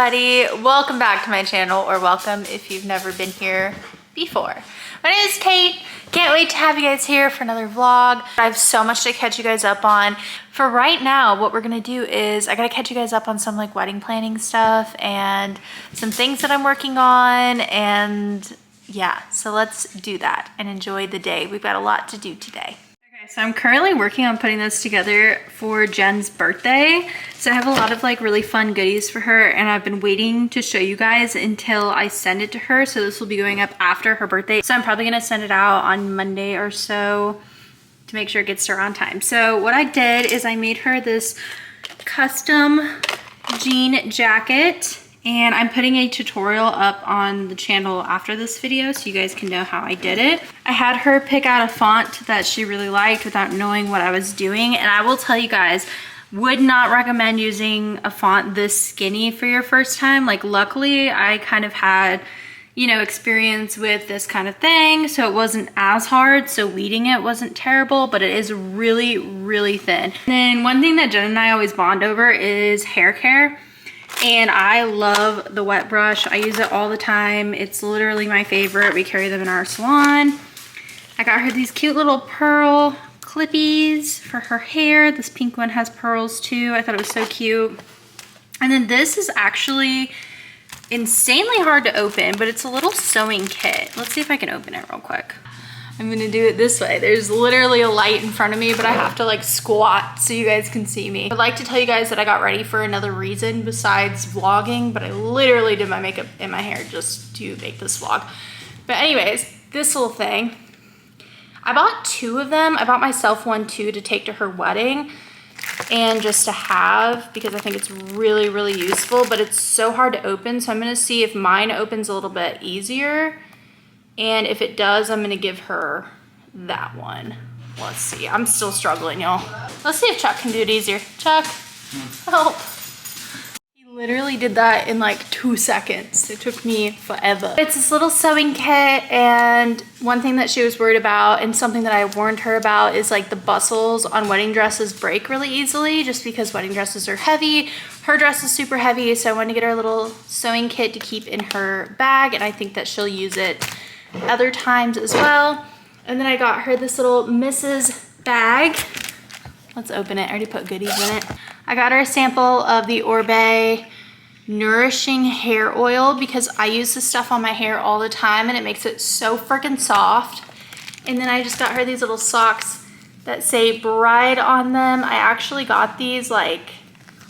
Buddy, welcome back to my channel, or welcome if you've never been here before. My name is Kate. Can't wait to have you guys here for another vlog. I have so much to catch you guys up on. For right now, what we're gonna do is I gotta catch you guys up on some like wedding planning stuff and some things that I'm working on, and yeah, so let's do that and enjoy the day. We've got a lot to do today. So I'm currently working on putting this together for Jen's birthday. So I have a lot of like really fun goodies for her, and I've been waiting to show you guys until I send it to her. So this will be going up after her birthday. So I'm probably gonna send it out on Monday or so to make sure it gets to her on time. So what I did is I made her this custom jean jacket, and I'm putting a tutorial up on the channel after this video so you guys can know how I did it. I had her pick out a font that she really liked without knowing what I was doing, and I will tell you guys, would not recommend using a font this skinny for your first time. Like, luckily I kind of had, you know, experience with this kind of thing, so it wasn't as hard, so weeding it wasn't terrible, but it is really, really thin. And then one thing that Jen and I always bond over is hair care. And I love the wet brush. I use it all the time. It's literally my favorite. We carry them in our salon. I got her these cute little pearl clippies for her hair. This pink one has pearls too. I thought it was so cute. And then this is actually insanely hard to open, but it's a little sewing kit. Let's see if I can open it real quick. I'm gonna do it this way. There's literally a light in front of me, but I have to like squat so you guys can see me. I'd like to tell you guys that I got ready for another reason besides vlogging, but I literally did my makeup and my hair just to make this vlog. But anyways, this little thing, I bought two of them. I bought myself one too to take to her wedding and just to have, because I think it's really, really useful, but it's so hard to open. So I'm gonna see if mine opens a little bit easier. And if it does, I'm gonna give her that one. Let's see, I'm still struggling, y'all. Let's see if Chuck can do it easier. Chuck, help. He literally did that in like 2 seconds. It took me forever. It's this little sewing kit, and one thing that she was worried about and something that I warned her about is like the bustles on wedding dresses break really easily just because wedding dresses are heavy. Her dress is super heavy, so I wanted to get her a little sewing kit to keep in her bag, and I think that she'll use it other times as well. And then I got her this little Mrs. bag. Let's open it. I already put goodies in it. I got her a sample of the Orbe Nourishing Hair Oil because I use this stuff on my hair all the time and it makes it so freaking soft. And then I just got her these little socks that say bride on them. I actually got these like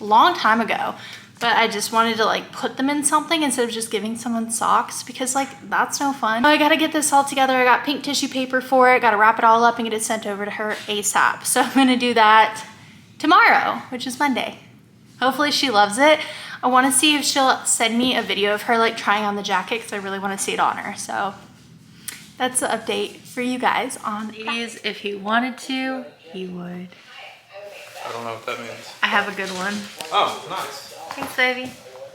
a long time ago, but I just wanted to like put them in something instead of just giving someone socks, because like that's no fun. I gotta get this all together. I got pink tissue paper for it. Gotta wrap it all up and get it sent over to her ASAP. So I'm gonna do that tomorrow, which is Monday. Hopefully she loves it. I wanna see if she'll send me a video of her like trying on the jacket, because I really wanna see it on her. So that's the update for you guys on these. If he wanted to, he would. I don't know what that means. I have a good one. Oh, nice. Thanks, baby.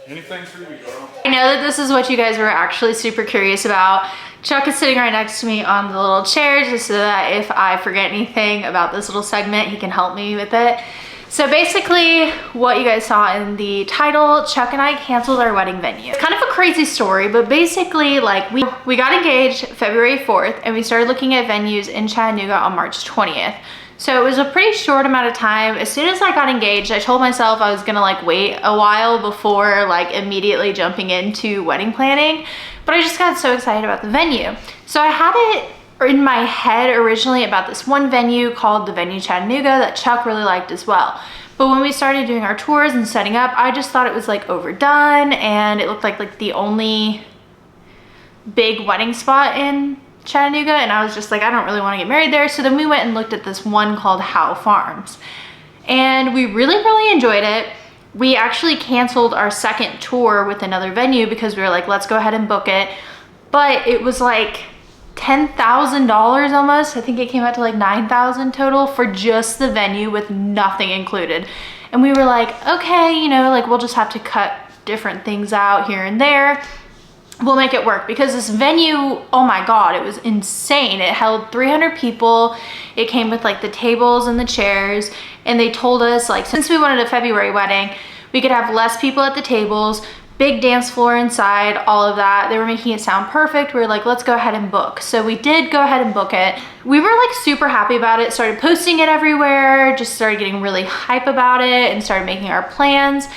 Anything for you, girl. I know that this is what you guys were actually super curious about. Chuck is sitting right next to me on the little chair just so that if I forget anything about this little segment, he can help me with it. So basically what you guys saw in the title, Chuck and I canceled our wedding venue. It's kind of a crazy story, but basically like we got engaged February 4th and we started looking at venues in Chattanooga on March 20th. So it was a pretty short amount of time. As soon as I got engaged, I told myself I was gonna like wait a while before like immediately jumping into wedding planning, but I just got so excited about the venue. So I had it in my head originally about this one venue called the Venue Chattanooga that Chuck really liked as well. But when we started doing our tours and setting up, I just thought it was like overdone and it looked like the only big wedding spot in Chattanooga, and I was just like, I don't really want to get married there. So then we went and looked at this one called Howe Farms, and we really enjoyed it. We actually canceled our second tour with another venue because we were like, let's go ahead and book it. But it was like $10,000 almost. I think it came out to like $9,000 total for just the venue with nothing included. And we were like, okay, you know, like we'll just have to cut different things out here and there. We'll make it work, because this venue, oh my God, it was insane. It held 300 people. It came with like the tables and the chairs, and they told us like, since we wanted a February wedding, we could have less people at the tables, big dance floor inside, all of that. They were making it sound perfect. We were like, let's go ahead and book. So we did go ahead and book it. We were like super happy about it, started posting it everywhere, just started getting really hype about it and started making our plans.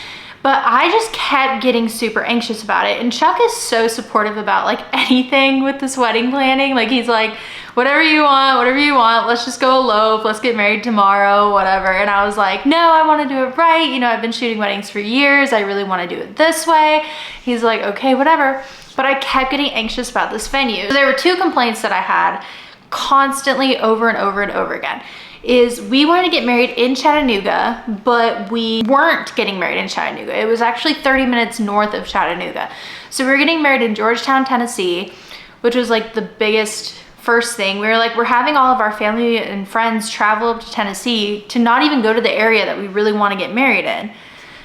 But I just kept getting super anxious about it. And Chuck is so supportive about like anything with this wedding planning. Like he's like, whatever you want, let's just go elope, let's get married tomorrow, whatever. And I was like, no, I want to do it right. You know, I've been shooting weddings for years. I really want to do it this way. He's like, okay, whatever. But I kept getting anxious about this venue. So there were two complaints that I had constantly over and over and over again. Is we wanted to get married in Chattanooga, but we weren't getting married in Chattanooga. It was actually 30 minutes north of Chattanooga. So we were getting married in Georgetown, Tennessee, which was like the biggest first thing. We were like, we're having all of our family and friends travel up to Tennessee to not even go to the area that we really want to get married in.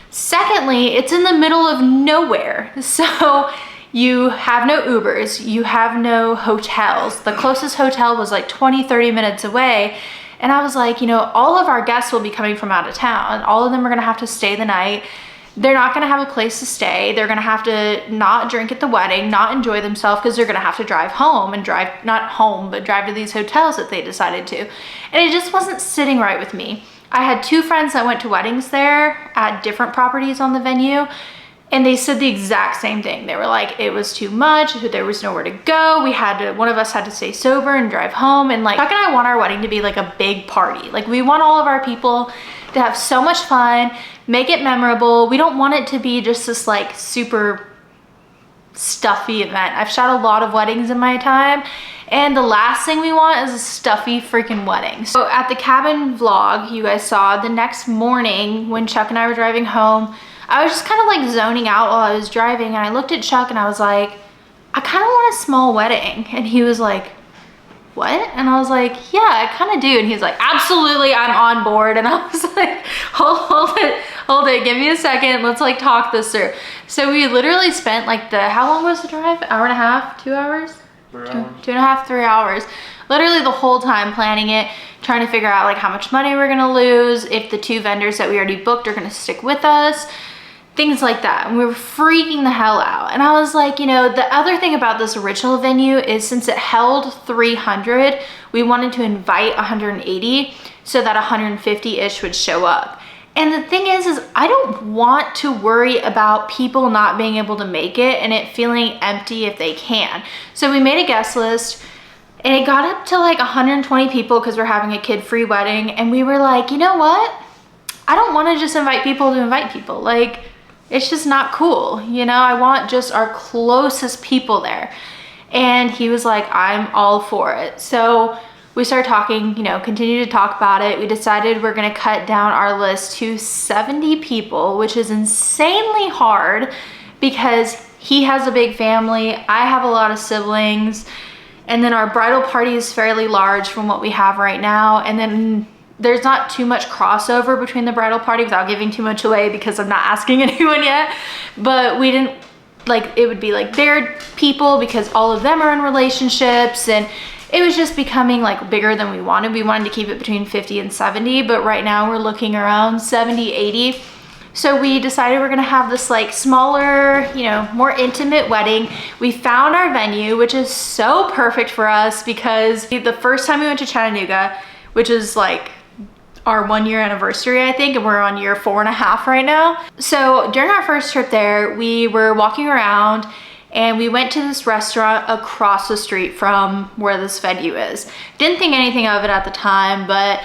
Secondly, it's in the middle of nowhere. So you have no Ubers, you have no hotels. The closest hotel was like 20, 30 minutes away. And I was like, you know, all of our guests will be coming from out of town. All of them are gonna have to stay the night. They're not gonna have a place to stay. They're gonna have to not drink at the wedding, not enjoy themselves, because they're gonna have to drive home and drive, not home, but drive to these hotels that they decided to. And it just wasn't sitting right with me. I had two friends that went to weddings there at different properties on the venue, and they said the exact same thing. They were like, it was too much, there was nowhere to go. One of us had to stay sober and drive home. And like, Chuck and I want our wedding to be like a big party. Like we want all of our people to have so much fun, make it memorable. We don't want it to be just this like super stuffy event. I've shot a lot of weddings in my time, and the last thing we want is a stuffy freaking wedding. So at the cabin vlog you guys saw, the next morning when Chuck and I were driving home, I was just kind of like zoning out while I was driving, and I looked at Chuck and I was like, I kind of want a small wedding. And he was like, what? And I was like, yeah, I kind of do. And he's like, absolutely, I'm on board. And I was like, hold it, give me a second, let's like talk this through. So we literally spent like how long was the drive? Hour and a half, 2 hours? 3 hours. 2.5, 3 hours. Literally the whole time planning it, trying to figure out like how much money we're gonna lose, if the two vendors that we already booked are gonna stick with us, things like that. And we were freaking the hell out. And I was like, you know, the other thing about this original venue is since it held 300, we wanted to invite 180 so that 150-ish would show up. And the thing is I don't want to worry about people not being able to make it and it feeling empty if they can. So we made a guest list, and it got up to like 120 people because we're having a kid-free wedding. And we were like, you know what? I don't want to just invite people to invite people. Like, it's just not cool. You know, I want just our closest people there. And he was like, I'm all for it. So we started talking, you know, continued to talk about it. We decided we're gonna cut down our list to 70 people, which is insanely hard because he has a big family. I have a lot of siblings. And then our bridal party is fairly large from what we have right now. And then there's not too much crossover between the bridal party without giving too much away because I'm not asking anyone yet. But we didn't, like, it would be like their people because all of them are in relationships, and it was just becoming like bigger than we wanted. We wanted to keep it between 50 and 70, but right now we're looking around 70, 80. So we decided we're gonna have this like smaller, you know, more intimate wedding. We found our venue, which is so perfect for us because the first time we went to Chattanooga, which is like our 1 year anniversary, I think, and we're on year 4.5 right now. So during our first trip there, we were walking around and we went to this restaurant across the street from where this venue is. Didn't think anything of it at the time, but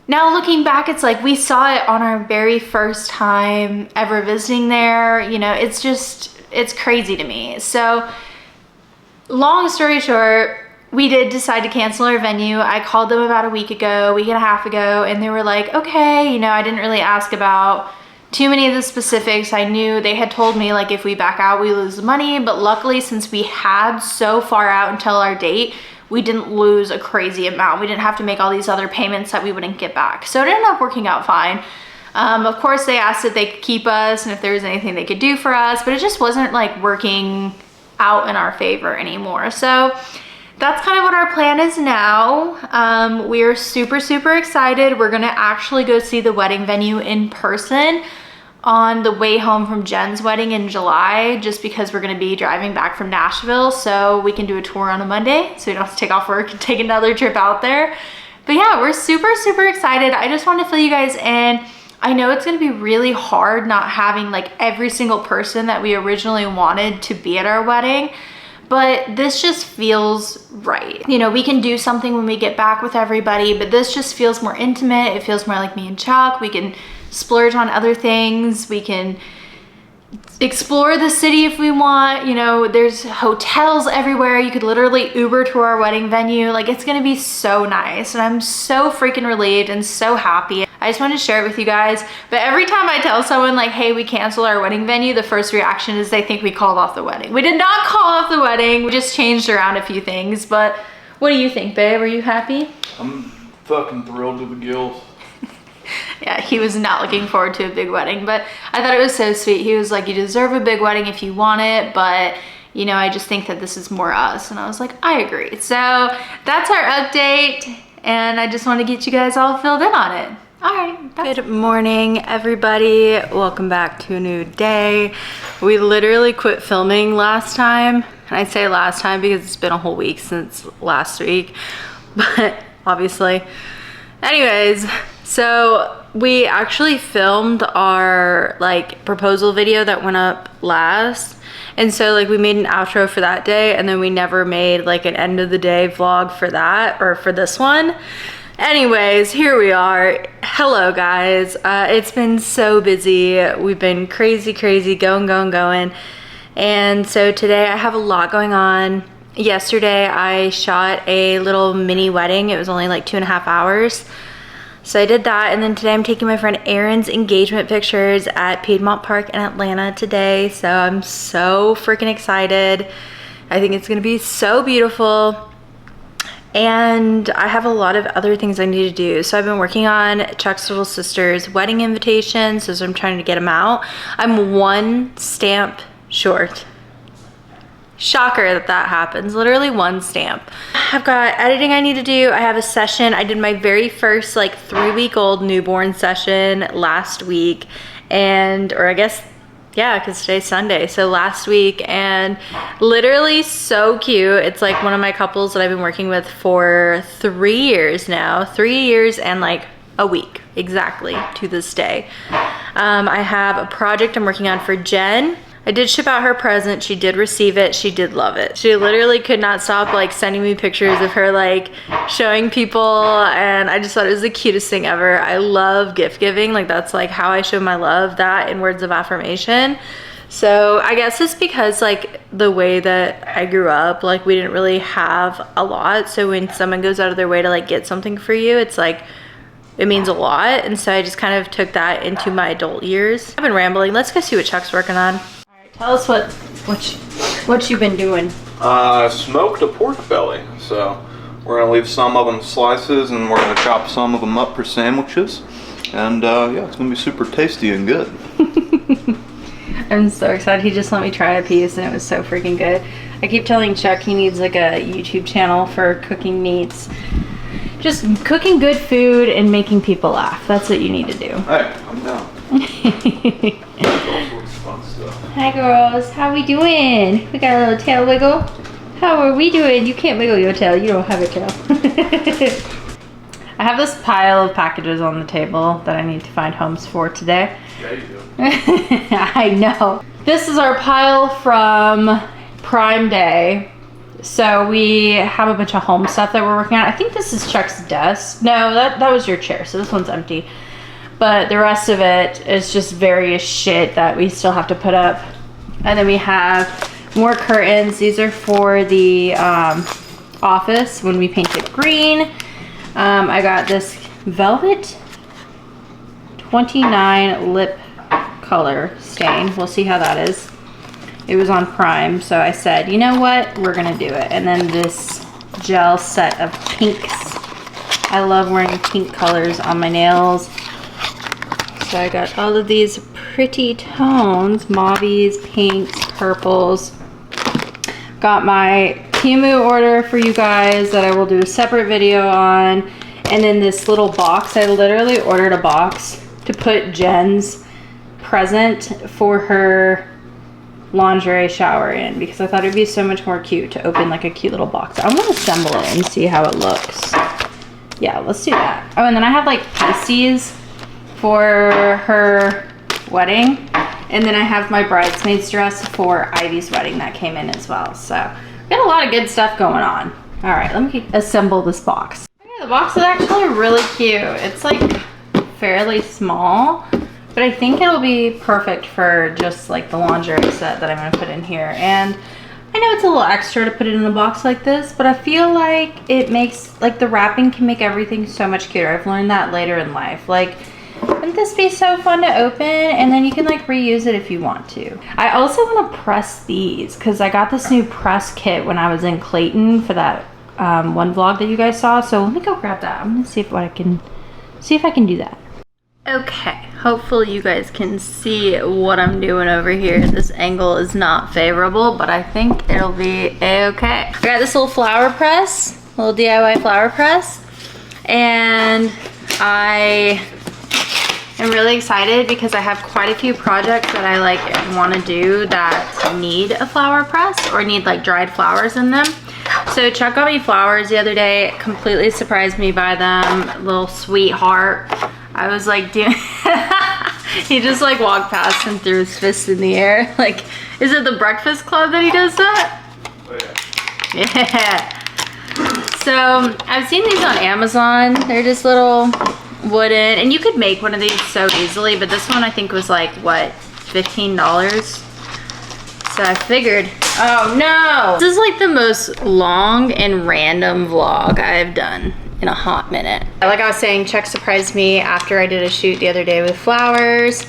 now looking back, it's like we saw it on our very first time ever visiting there. You know, it's just, it's crazy to me. So long story short, we did decide to cancel our venue. I called them about a week and a half ago, and they were like, okay, you know, I didn't really ask about too many of the specifics. I knew they had told me like if we back out, we lose the money, but luckily since we had so far out until our date, we didn't lose a crazy amount. We didn't have to make all these other payments that we wouldn't get back. So it ended up working out fine. Of course, they asked if they could keep us and if there was anything they could do for us, but it just wasn't like working out in our favor anymore. So that's kind of what our plan is now. We're super, super excited. We're gonna actually go see the wedding venue in person on the way home from Jen's wedding in July, just because we're gonna be driving back from Nashville, so we can do a tour on a Monday, so we don't have to take off work and take another trip out there. But yeah, we're super, super excited. I just want to fill you guys in. I know it's gonna be really hard not having like every single person that we originally wanted to be at our wedding, but this just feels right. You know, we can do something when we get back with everybody, but this just feels more intimate. It feels more like me and Chuck. We can splurge on other things. We can explore the city if we want. You know, there's hotels everywhere. You could literally Uber to our wedding venue. Like, it's gonna be so nice, and I'm so freaking relieved and so happy. I just wanted to share it with you guys. But every time I tell someone like, hey, we canceled our wedding venue, the first reaction is they think we called off the wedding. We did not call off the wedding. We just changed around a few things. But what do you think, babe? Are you happy? I'm fucking thrilled to the gills. Yeah, he was not looking forward to a big wedding, but I thought it was so sweet. He was like, you deserve a big wedding if you want it, but you know, I just think that this is more us. And I was like, I agree. So that's our update, and I just want to get you guys all filled in on it. All right. Good morning, everybody. Welcome back to a new day. We literally quit filming last time, and I say last time because it's been a whole week since last week, but obviously. Anyways, so we actually filmed our like proposal video that went up last, and so like we made an outro for that day, and then we never made like an end of the day vlog for that or for this one. Anyways, here we are. Hello guys. It's been so busy. We've been crazy going, and so today I have a lot going on. Yesterday I shot a little mini wedding. It was only like 2.5 hours. So I did that, and then today I'm taking my friend Erin's engagement pictures at Piedmont Park in Atlanta today. So I'm so freaking excited. I think it's gonna be so beautiful. And I have a lot of other things I need to do. So I've been working on Chuck's little sister's wedding invitations, so I'm trying to get them out. I'm one stamp short. Shocker that happens, literally one stamp. I've got editing I need to do. I have a session. I did my very first like 3-week-old newborn session last week, or I guess, yeah, because today's Sunday, so last week, and literally so cute. It's like one of my couples that I've been working with for 3 years now, 3 years and like a week exactly to this day. I have a project I'm working on for Jen. I did ship out her present. She did receive it. She did love it. She literally could not stop like sending me pictures of her like showing people, and I just thought it was the cutest thing ever. I love gift giving. Like, that's like how I show my love, that in words of affirmation. So I guess it's because like the way that I grew up, like we didn't really have a lot. So when someone goes out of their way to like get something for you, it's like, it means a lot. And so I just kind of took that into my adult years. I've been rambling. Let's go see what Chuck's working on. Tell us what you've been doing. Smoked a pork belly. So we're gonna leave some of them slices, and we're gonna chop some of them up for sandwiches. And yeah, it's gonna be super tasty and good. I'm so excited. He just let me try a piece, and it was so freaking good. I keep telling Chuck he needs like a YouTube channel for cooking meats. Just cooking good food and making people laugh. That's what you need to do. Hey, I'm down. Fun stuff. Hi girls, how we doing? We got a little tail wiggle. How are we doing? You can't wiggle your tail, you don't have a tail. I have this pile of packages on the table that I need to find homes for today. Yeah, you do. I know. This is our pile from Prime Day. So we have a bunch of home stuff that we're working on. I think this is Chuck's desk. No, that was your chair, so this one's empty. But the rest of it is just various shit that we still have to put up. And then we have more curtains. These are for the office when we paint it green. I got this velvet 29 lip color stain. We'll see how that is. It was on Prime, so I said, you know what? We're gonna do it. And then this gel set of pinks. I love wearing pink colors on my nails. So I got all of these pretty tones, mauves, pinks, purples. Got my Temu order for you guys that I will do a separate video on. And then this little box, I literally ordered a box to put Jen's present for her lingerie shower in, because I thought it'd be so much more cute to open like a cute little box. I want to assemble it and see how it looks. Yeah, let's do that. Oh, and then I have like pasties for her wedding. And then I have my bridesmaid's dress for Ivy's wedding that came in as well. So we got a lot of good stuff going on. All right, let me assemble this box. Okay, the box is actually really cute. It's like fairly small, but I think it'll be perfect for just like the lingerie set that I'm gonna put in here. And I know it's a little extra to put it in a box like this, but I feel like it makes, like the wrapping can make everything so much cuter. I've learned that later in life. Like, wouldn't this be so fun to open? And then you can like reuse it if you want to. I also want to press these because I got this new press kit when I was in Clayton for that one vlog that you guys saw. So let me go grab that. I'm gonna see if I can do that. Okay, hopefully you guys can see what I'm doing over here. This angle is not favorable, but I think it'll be okay. I got this little flower press, little DIY flower press, and I am really excited because I have quite a few projects that I like want to do that need a flower press or need like dried flowers in them. So Chuck got me flowers the other day, completely surprised me by them, little sweetheart. I was like, dude, he just like walked past and threw his fist in the air. Like, is it the Breakfast Club that he does that? Oh, yeah. So I've seen these on Amazon. They're just little wooden, and you could make one of these so easily, but this one I think was like, what, $15? So I figured, oh no. This is like the most long and random vlog I've done in a hot minute. Like I was saying, Chuck surprised me after I did a shoot the other day with flowers.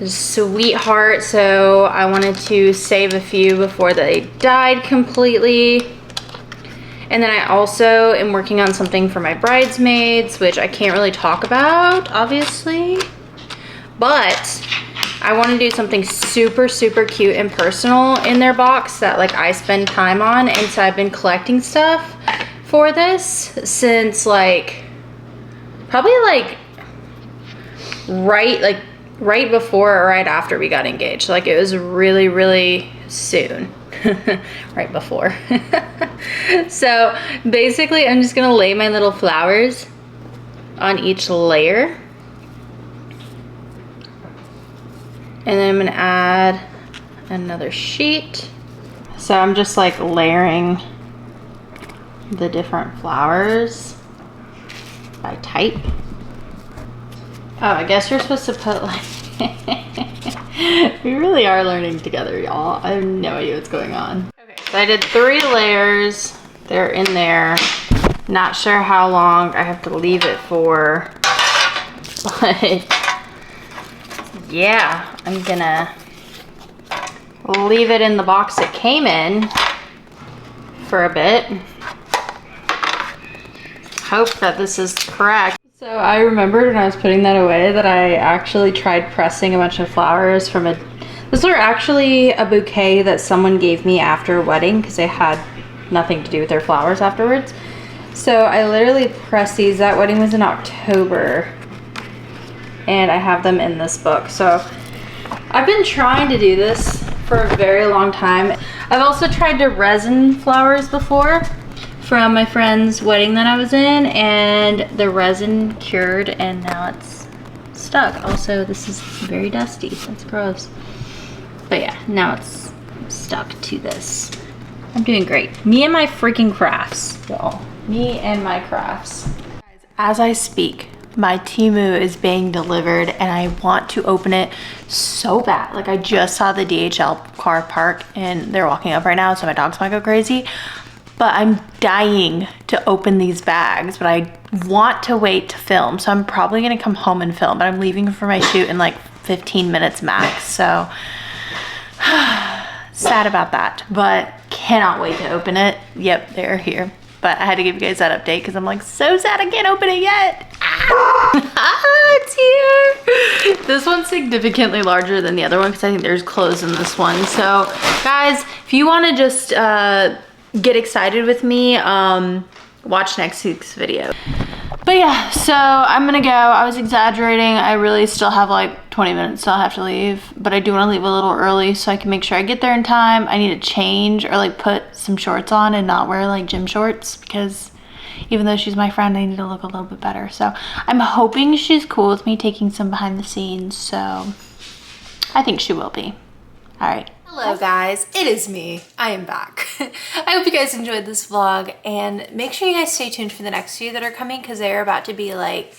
Sweetheart, so I wanted to save a few before they died completely. And then I also am working on something for my bridesmaids, which I can't really talk about, obviously. But I want to do something super, super cute and personal in their box that like I spend time on. And so I've been collecting stuff for this since like probably like right before or right after we got engaged. Like it was really, really soon. Right before. So basically I'm just gonna lay my little flowers on each layer, and then I'm gonna add another sheet. So I'm just like layering the different flowers by type. Oh, I guess you're supposed to put like we really are learning together, y'all. I have no idea what's going on. Okay, so I did 3 layers. They're in there. Not sure how long I have to leave it for, but yeah, I'm gonna leave it in the box it came in for a bit. Hope that this is correct. So I remembered when I was putting that away that I actually tried pressing a bunch of flowers from those were actually a bouquet that someone gave me after a wedding because they had nothing to do with their flowers afterwards. So I literally pressed these. That wedding was in October and I have them in this book. So I've been trying to do this for a very long time. I've also tried to resin flowers before from my friend's wedding that I was in, and the resin cured and now it's stuck. Also, this is very dusty. That's gross. But yeah, now it's stuck to this. I'm doing great. Me and my freaking crafts, y'all. Me and my crafts. As I speak, my Temu is being delivered and I want to open it so bad. Like I just saw the DHL car park and they're walking up right now, so my dogs might go crazy. But I'm dying to open these bags, but I want to wait to film. So I'm probably gonna come home and film, but I'm leaving for my shoot in like 15 minutes max. So sad about that, but cannot wait to open it. Yep, they're here. But I had to give you guys that update because I'm like so sad I can't open it yet. It's here. This one's significantly larger than the other one because I think there's clothes in this one. So guys, if you want to just get excited with me, watch next week's video. But But yeah, so I'm gonna go. I was exaggerating. I really still have like 20 minutes till I have to leave, but I do want to leave a little early so I can make sure I get there in time. I need to change or like put some shorts on and not wear like gym shorts, because even though she's my friend, I need to look a little bit better. So I'm hoping she's cool with me taking some behind the scenes, so I think she will be. All right. Hello guys, it is me. I am back. I hope you guys enjoyed this vlog, and make sure you guys stay tuned for the next few that are coming, because they're about to be like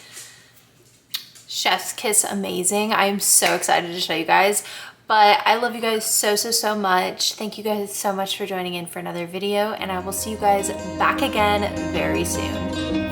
chef's kiss amazing. I am so excited to show you guys. But I love you guys so much. Thank you guys so much for joining in for another video, and I will see you guys back again very soon.